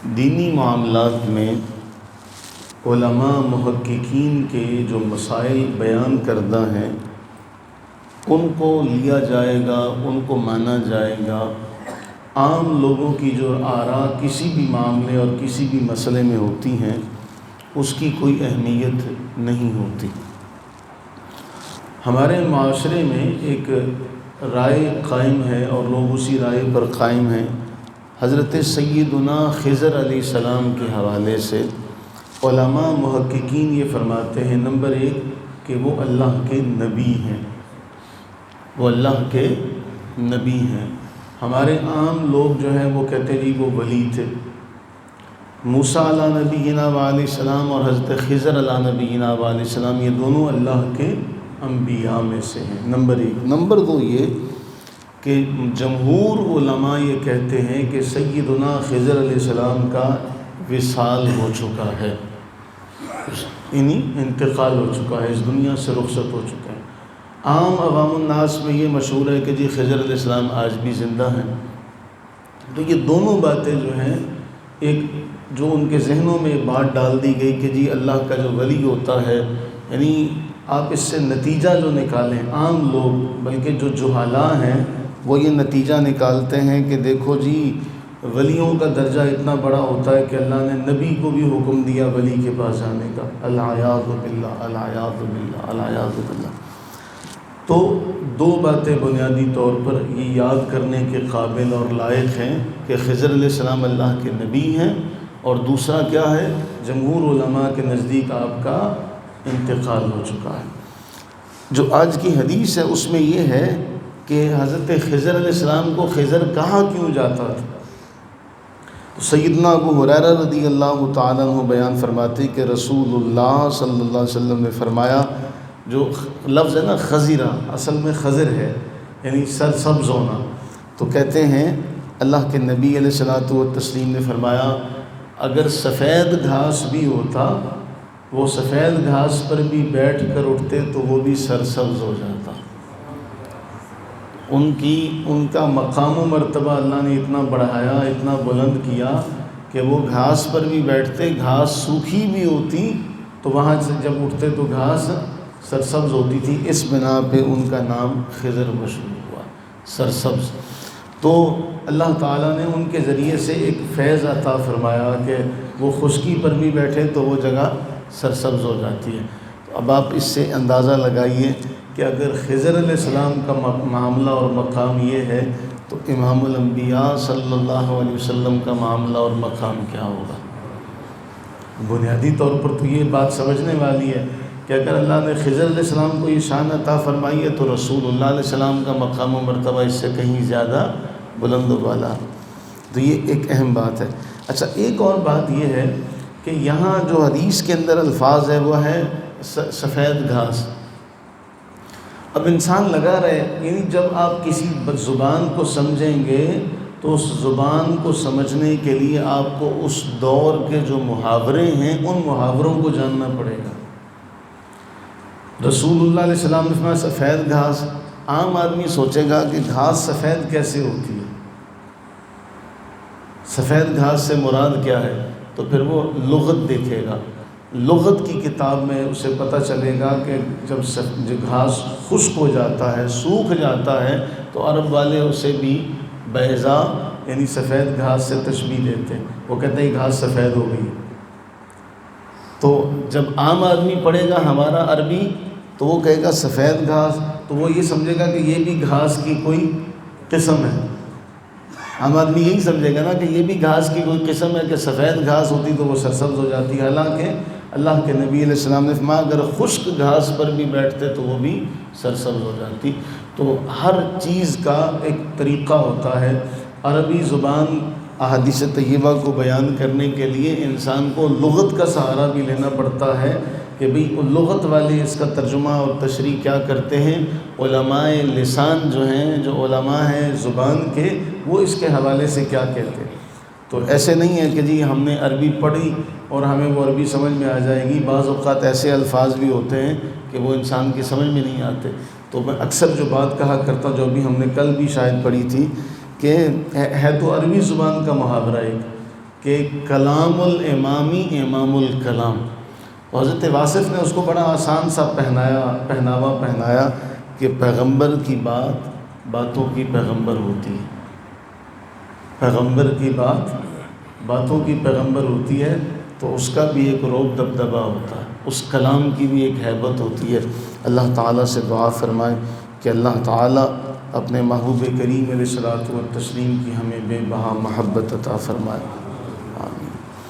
دینی معاملات میں علماء محققین کے جو مسائل بیان کردہ ہیں ان کو لیا جائے گا، ان کو مانا جائے گا۔ عام لوگوں کی جو آراء کسی بھی معاملے اور کسی بھی مسئلے میں ہوتی ہیں اس کی کوئی اہمیت نہیں ہوتی۔ ہمارے معاشرے میں ایک رائے قائم ہے اور لوگ اسی رائے پر قائم ہیں۔ حضرت سیدنا خضر علیہ السلام کے حوالے سے علماء محققین یہ فرماتے ہیں، نمبر ایک کہ وہ اللہ کے نبی ہیں، وہ اللہ کے نبی ہیں۔ ہمارے عام لوگ جو ہیں وہ کہتے ہیں وہ ولی تھے۔ موسیٰ علیہ نبینا علیہ السلام اور حضرت خضر علیہ نبینا علیہ السلام یہ دونوں اللہ کے انبیاء میں سے ہیں، نمبر ایک۔ نمبر دو یہ کہ جمہور علماء یہ کہتے ہیں کہ سیدنا خضر علیہ السلام کا وصال ہو چکا ہے، یعنی انتقال ہو چکا ہے، اس دنیا سے رخصت ہو چکا ہے۔ عام عوام الناس میں یہ مشہور ہے کہ جی خضر علیہ السلام آج بھی زندہ ہیں۔ تو یہ دونوں باتیں جو ہیں، ایک جو ان کے ذہنوں میں بات ڈال دی گئی کہ جی اللہ کا جو ولی ہوتا ہے، یعنی آپ اس سے نتیجہ جو نکالیں، عام لوگ بلکہ جو جہالاء ہیں وہ یہ نتیجہ نکالتے ہیں کہ دیکھو جی ولیوں کا درجہ اتنا بڑا ہوتا ہے کہ اللہ نے نبی کو بھی حکم دیا ولی کے پاس جانے کا، العیاذ باللہ العیاذ باللہ العیاذ باللہ۔ تو دو باتیں بنیادی طور پر یہ یاد کرنے کے قابل اور لائق ہیں کہ خضر علیہ السلام اللہ کے نبی ہیں، اور دوسرا کیا ہے، جمہور علماء کے نزدیک آپ کا انتقال ہو چکا ہے۔ جو آج کی حدیث ہے اس میں یہ ہے کہ حضرت خضر علیہ السلام کو خضر کہا کیوں جاتا تھا؟ تو سیدنا ابو ہریرہ رضی اللہ تعالیٰ عنہ بیان فرماتے کہ رسول اللہ صلی اللہ علیہ وسلم نے فرمایا، جو لفظ ہے نا خضرہ، اصل میں خضر ہے یعنی سرسبز ہونا۔ تو کہتے ہیں اللہ کے نبی علیہ الصلوۃ والتسلیم نے فرمایا اگر سفید گھاس بھی ہوتا، وہ سفید گھاس پر بھی بیٹھ کر اٹھتے تو وہ بھی سرسبز ہو جاتا۔ ان کا مقام و مرتبہ اللہ نے اتنا بڑھایا، اتنا بلند کیا کہ وہ گھاس پر بھی بیٹھتے، گھاس سوکھی بھی ہوتی تو وہاں سے جب اٹھتے تو گھاس سرسبز ہوتی تھی، اس بنا پہ ان کا نام خضر مشہور ہوا، سرسبز۔ تو اللہ تعالیٰ نے ان کے ذریعے سے ایک فیض عطا فرمایا کہ وہ خشکی پر بھی بیٹھے تو وہ جگہ سرسبز ہو جاتی ہے۔ تو اب آپ اس سے اندازہ لگائیے کہ اگر خضر علیہ السلام کا معاملہ اور مقام یہ ہے تو امام الانبیاء صلی اللہ علیہ وسلم کا معاملہ اور مقام کیا ہوگا؟ بنیادی طور پر تو یہ بات سمجھنے والی ہے کہ اگر اللہ نے خضر علیہ السلام کو یہ شان عطا فرمائی ہے تو رسول اللہ علیہ السلام کا مقام و مرتبہ اس سے کہیں زیادہ بلند و بالا۔ تو یہ ایک اہم بات ہے۔ اچھا، ایک اور بات یہ ہے کہ یہاں جو حدیث کے اندر الفاظ ہے وہ ہے سفید گھاس۔ اب انسان لگا رہے، یعنی جب آپ کسی زبان کو سمجھیں گے تو اس زبان کو سمجھنے کے لیے آپ کو اس دور کے جو محاورے ہیں ان محاوروں کو جاننا پڑے گا۔ رسول اللہ علیہ السلام نے فرمایا سفید گھاس، عام آدمی سوچے گا کہ گھاس سفید کیسے ہوتی ہے، سفید گھاس سے مراد کیا ہے؟ تو پھر وہ لغت دیکھے گا، لغت کی کتاب میں اسے پتہ چلے گا کہ جب گھاس خشک ہو جاتا ہے، سوکھ جاتا ہے تو عرب والے اسے بھی بیضا یعنی سفید گھاس سے تشبیہ دیتے ہیں، وہ کہتے ہیں گھاس سفید ہو گئی۔ تو جب عام آدمی پڑھے گا ہمارا عربی تو وہ کہے گا سفید گھاس، تو وہ یہ سمجھے گا کہ یہ بھی گھاس کی کوئی قسم ہے۔ عام آدمی یہی سمجھے گا نا کہ یہ بھی گھاس کی کوئی قسم ہے کہ سفید گھاس ہوتی تو وہ سرسبز ہو جاتی، حالانکہ اللہ کے نبی علیہ السلام نے فرمایا اگر خشک گھاس پر بھی بیٹھتے تو وہ بھی سرسبز ہو جاتی۔ تو ہر چیز کا ایک طریقہ ہوتا ہے۔ عربی زبان احادیث طیبہ کو بیان کرنے کے لیے انسان کو لغت کا سہارا بھی لینا پڑتا ہے کہ بھئی لغت والے اس کا ترجمہ اور تشریح کیا کرتے ہیں، علماء لسان جو ہیں، جو علماء ہیں زبان کے، وہ اس کے حوالے سے کیا کہتے ہیں۔ تو ایسے نہیں ہے کہ جی ہم نے عربی پڑھی اور ہمیں وہ عربی سمجھ میں آ جائے گی، بعض اوقات ایسے الفاظ بھی ہوتے ہیں کہ وہ انسان کی سمجھ میں نہیں آتے۔ تو میں اکثر جو بات کہا کرتا ہوں، جو بھی ہم نے کل بھی شاید پڑھی تھی، کہ ہے تو عربی زبان کا محاورہ ایک کہ کلام الامامی امام الکلام. حضرت واصف نے اس کو بڑا آسان سا پہناوا پہنایا کہ پیغمبر کی بات باتوں کی پیغمبر ہوتی ہے. پیغمبر کی بات باتوں کی پیغمبر ہوتی ہے تو اس کا بھی ایک روب دبدبہ ہوتا ہے، اس کلام کی بھی ایک ہیبت ہوتی ہے. اللہ تعالیٰ سے دعا فرمائیں کہ اللہ تعالیٰ اپنے محبوب کریم علیہ الصلوۃ والتسلیم کی ہمیں بے بہا محبت عطا فرمائے. آمین.